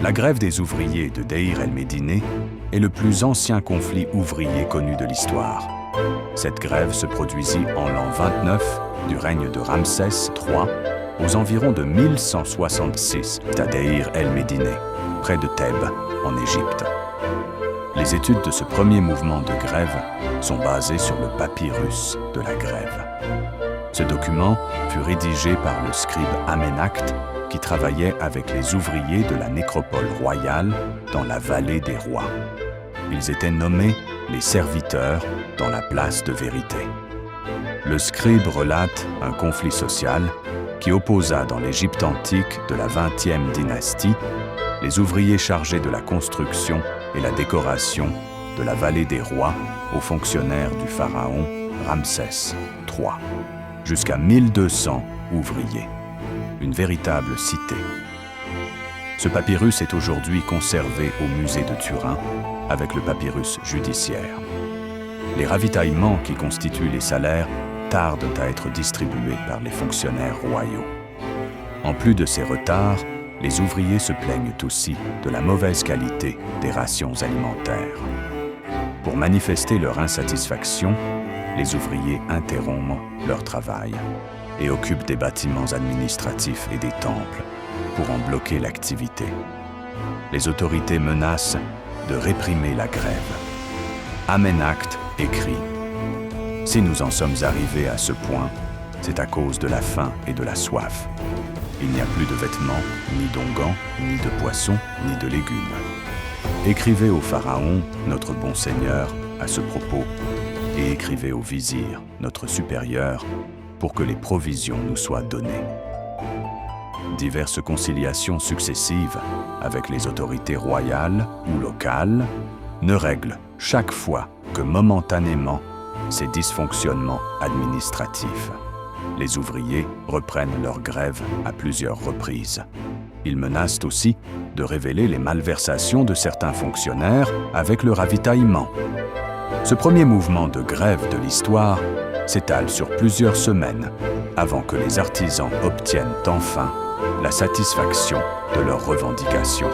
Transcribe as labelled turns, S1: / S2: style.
S1: La grève des ouvriers de Deir el-Médineh est le plus ancien conflit ouvrier connu de l'histoire. Cette grève se produisit en l'an 29 du règne de Ramsès III, aux environs de 1166 à Deir el-Médineh, près de Thèbes, en Égypte. Les études de ce premier mouvement de grève sont basées sur le papyrus de la grève. Ce document fut rédigé par le scribe Amenakht, qui travaillait avec les ouvriers de la nécropole royale dans la vallée des rois. Ils étaient nommés les serviteurs dans la place de vérité. Le scribe relate un conflit social qui opposa dans l'Égypte antique de la 20e dynastie les ouvriers chargés de la construction et la décoration de la vallée des rois aux fonctionnaires du pharaon Ramsès III, jusqu'à 1200 ouvriers. Une véritable cité. Ce papyrus est aujourd'hui conservé au musée de Turin avec le papyrus judiciaire. Les ravitaillements qui constituent les salaires tardent à être distribués par les fonctionnaires royaux. En plus de ces retards, les ouvriers se plaignent aussi de la mauvaise qualité des rations alimentaires. Pour manifester leur insatisfaction, les ouvriers interrompent leur travail et occupent des bâtiments administratifs et des temples pour en bloquer l'activité. Les autorités menacent de réprimer la grève. Amenakht écrit « Si nous en sommes arrivés à ce point, c'est à cause de la faim et de la soif. Il n'y a plus de vêtements, ni d'onguents, ni de poissons, ni de légumes. Écrivez au pharaon, notre bon seigneur, à ce propos, et écrivez au vizir, notre supérieur, pour que les provisions nous soient données. » Diverses conciliations successives avec les autorités royales ou locales ne règlent chaque fois que momentanément ces dysfonctionnements administratifs. Les ouvriers reprennent leur grève à plusieurs reprises. Ils menacent aussi de révéler les malversations de certains fonctionnaires avec le ravitaillement. Ce premier mouvement de grève de l'histoire s'étale sur plusieurs semaines avant que les artisans obtiennent enfin la satisfaction de leurs revendications.